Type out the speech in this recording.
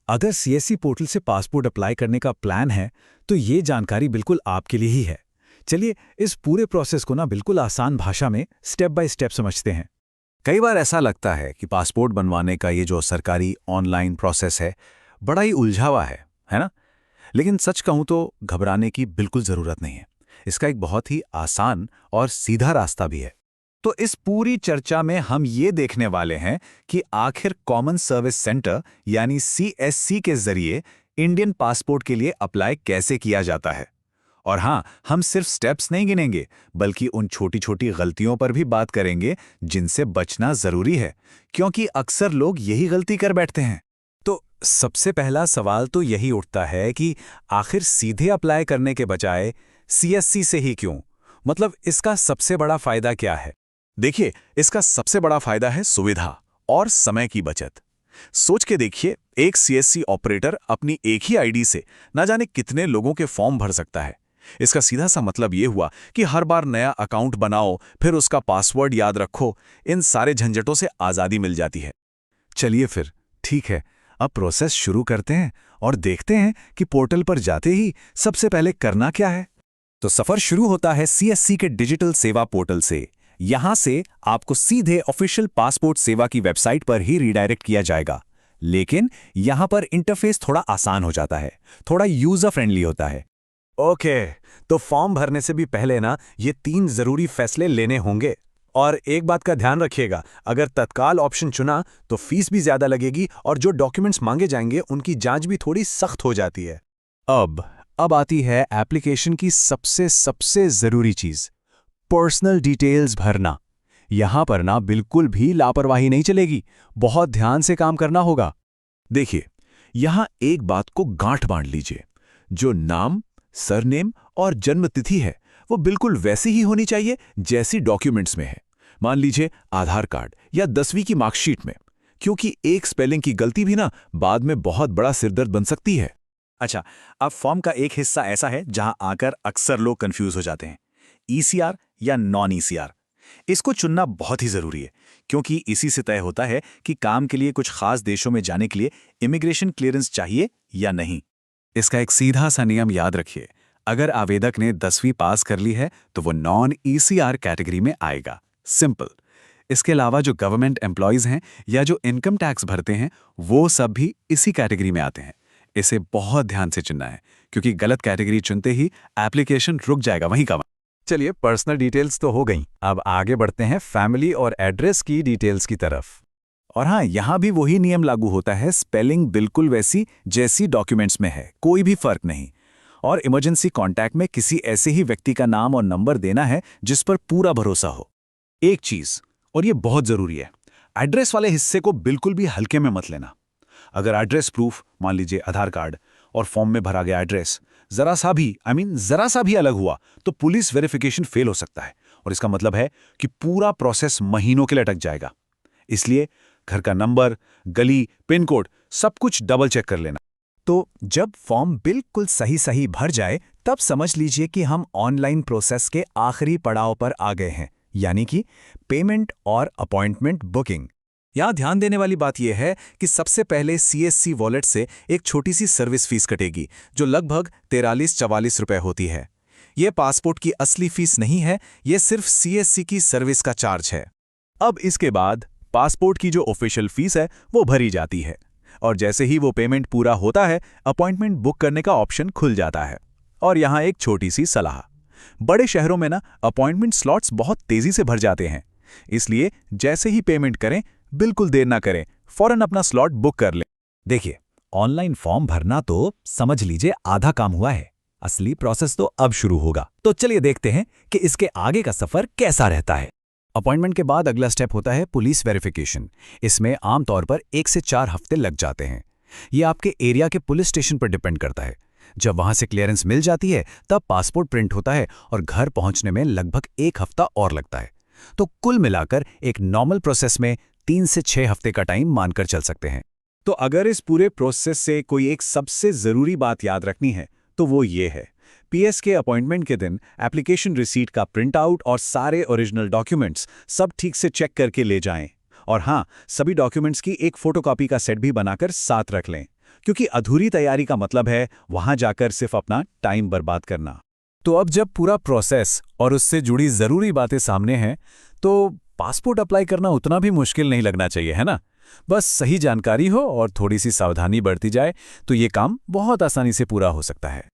अगर CSC portal से passport apply करने का प्लान है तो ये जानकारी बिल्कुल आपके लिए ही है। चलिए इस पूरे प्रोसेस को ना बिल्कुल आसान भाषा में स्टेप बाय स्टेप समझते हैं। कई बार ऐसा लगता है कि पासपोर्ट बनवाने का ये जो सरकारी ऑनलाइन प्रोसेस है बड़ा ही उलझा हुआ है ना? लेकिन सच कहूं तो घबराने की बिल्कुल ज़रूरत नहीं है। इसका एक बहुत ही आसान और सीधा रास्ता भी है। तो इस पूरी चर्चा में हम ये देखने वाले हैं कि आखिर कॉमन सर्विस सेंटर यानी सीएससी के जरिए इंडियन पासपोर्ट के लिए अप्लाई कैसे किया जाता है। और हाँ, हम सिर्फ स्टेप्स नहीं गिनेंगे बल्कि उन छोटी छोटी गलतियों पर भी बात करेंगे जिनसे बचना जरूरी है, क्योंकि अक्सर लोग यही गलती कर बैठते हैं। तो सबसे पहला सवाल तो यही उठता है कि आखिर सीधे अप्लाई करने के बजाय सीएससी से ही क्यों? मतलब इसका सबसे बड़ा फायदा क्या है? देखिए, इसका सबसे बड़ा फायदा है सुविधा और समय की बचत। सोच के देखिए, एक सीएससी ऑपरेटर अपनी एक ही आईडी से ना जाने कितने लोगों के फॉर्म भर सकता है। इसका सीधा सा मतलब ये हुआ कि हर बार नया अकाउंट बनाओ, फिर उसका पासवर्ड याद रखो, इन सारे झंझटों से आज़ादी मिल जाती है। चलिए फिर ठीक है, अब प्रोसेस शुरू करते हैं और देखते हैं कि पोर्टल पर जाते ही सबसे पहले करना क्या है। तो सफर शुरू होता है सीएससी के डिजिटल सेवा पोर्टल से। यहां से आपको सीधे ऑफिशियल पासपोर्ट सेवा की वेबसाइट पर ही रीडायरेक्ट किया जाएगा। लेकिन यहां पर इंटरफेस थोड़ा आसान हो जाता है, थोड़ा यूजर फ्रेंडली होता है। ओके, तो फॉर्म भरने से भी पहले ना ये 3 जरूरी फैसले लेने होंगे। और एक बात का ध्यान रखिएगा, अगर तत्काल ऑप्शन चुना तो फीस भी ज्यादा लगेगी और जो डॉक्यूमेंट्स मांगे जाएंगे उनकी जांच भी थोड़ी सख्त हो जाती है। अब आती है एप्लीकेशन की सबसे जरूरी चीज, पर्सनल डिटेल्स भरना। यहां पर ना बिल्कुल भी लापरवाही नहीं चलेगी, बहुत ध्यान से काम करना होगा। देखिए, यहां एक बात को गांठ बांध लीजिए, जो नाम, सरनेम और जन्मतिथि है वो बिल्कुल वैसी ही होनी चाहिए जैसी डॉक्यूमेंट्स में है। मान लीजिए आधार कार्ड या 10वीं की मार्कशीट में, क्योंकि एक स्पेलिंग की गलती भी ना बाद में बहुत बड़ा सिरदर्द बन सकती है। अच्छा, अब फॉर्म का एक हिस्सा ऐसा है जहां आकर अक्सर लोग कंफ्यूज हो जाते हैं, ईसीआर या नॉन ईसीआर। इसको चुनना बहुत ही जरूरी है, क्योंकि इसी से तय होता है कि काम के लिए कुछ खास देशों में जाने के लिए इमिग्रेशन क्लियरेंस चाहिए या नहीं। इसका एक सीधा सा नियम याद रखिए, अगर आवेदक ने 10वीं पास कर ली है तो वो नॉन ईसीआर कैटेगरी में आएगा। सिंपल। इसके अलावा जो गवर्नमेंट एम्प्लॉयज हैं या जो इनकम टैक्स भरते हैं वो सब भी इसी कैटेगरी में आते हैं। इसे बहुत ध्यान से चुनना है, क्योंकि गलत कैटेगरी चुनते ही एप्लीकेशन रुक जाएगा वहीं का। चलिए, पर्सनल डिटेल्स तो हो गई, अब आगे बढ़ते हैं फैमिली और एड्रेस की डिटेल्स की तरफ। और हाँ, यहां भी वही नियम लागू होता है, स्पेलिंग बिल्कुल वैसी जैसी डॉक्यूमेंट्स में है, कोई भी फर्क नहीं। और इमरजेंसी कॉन्टैक्ट में किसी ऐसे ही व्यक्ति का नाम और नंबर देना है जिस पर पूरा भरोसा हो। एक चीज, और ये बहुत जरूरी है, एड्रेस वाले हिस्से को बिल्कुल भी हल्के में मत लेना। अगर एड्रेस प्रूफ, मान लीजिए आधार कार्ड, और फॉर्म में भरा गया एड्रेस जरा सा भी अलग हुआ तो पुलिस वेरिफिकेशन फेल हो सकता है, और इसका मतलब है कि पूरा प्रोसेस महीनों के लिए अटक जाएगा। इसलिए घर का नंबर, गली, पिन कोड सब कुछ डबल चेक कर लेना। तो जब फॉर्म बिल्कुल सही भर जाए तब समझ लीजिए कि हम ऑनलाइन प्रोसेस के आखिरी पड़ाव पर आ गए हैं, यानी कि पेमेंट और अपॉइंटमेंट बुकिंग। यहाँ ध्यान देने वाली बात यह है कि सबसे पहले सीएससी वॉलेट से एक छोटी सी सर्विस फीस कटेगी, जो लगभग 43-44 रुपए होती है। ये पासपोर्ट की असली फीस नहीं है, ये सिर्फ सीएससी की सर्विस का चार्ज है। अब इसके बाद पासपोर्ट की जो ऑफिशियल फीस है वो भरी जाती है, और जैसे ही वो पेमेंट पूरा होता है अपॉइंटमेंट बुक करने का ऑप्शन खुल जाता है। और यहाँ एक छोटी सी सलाह, बड़े शहरों में ना अपॉइंटमेंट स्लॉट्स बहुत तेजी से भर जाते हैं, इसलिए जैसे ही पेमेंट करें बिल्कुल देर ना करें, फौरन अपना स्लॉट बुक कर लें। देखिए, ऑनलाइन फॉर्म भरना तो समझ लीजिए आधा काम हुआ है, असली प्रोसेस तो अब शुरू होगा। तो चलिए देखते हैं कि इसके आगे का सफर कैसा रहता है। अपॉइंटमेंट के बाद अगला स्टेप होता है पुलिस वेरिफिकेशन। इसमें आमतौर पर 1 से 4 हफ्ते लग जाते हैं। ये आपके एरिया के पुलिस स्टेशन पर डिपेंड करता है। जब वहां से क्लियरेंस मिल जाती है तब पासपोर्ट प्रिंट होता है और घर पहुंचने में लगभग 1 हफ्ता और लगता है। तो कुल मिलाकर एक नॉर्मल प्रोसेस में 3 से 6 हफ्ते का टाइम मानकर चल सकते हैं। तो अगर इस पूरे प्रोसेस से कोई एक सबसे जरूरी बात याद रखनी है तो वो ये है, पीएस के अपॉइंटमेंट के दिन एप्लीकेशन रिसीट का प्रिंट आउट और सारे ओरिजिनल डॉक्यूमेंट्स सब ठीक से चेक करके ले जाएं। और हाँ, सभी डॉक्यूमेंट्स की एक फोटोकॉपी का सेट भी बनाकर साथ रख लें। क्योंकि अधूरी तैयारी का मतलब है वहां जाकर सिर्फ अपना टाइम बर्बाद करना। तो अब जब पूरा प्रोसेस और उससे जुड़ी ज़रूरी बातें सामने हैं, तो पासपोर्ट अप्लाई करना उतना भी मुश्किल नहीं लगना चाहिए, है ना? बस सही जानकारी हो और थोड़ी सी सावधानी बरती जाए तो ये काम बहुत आसानी से पूरा हो सकता है।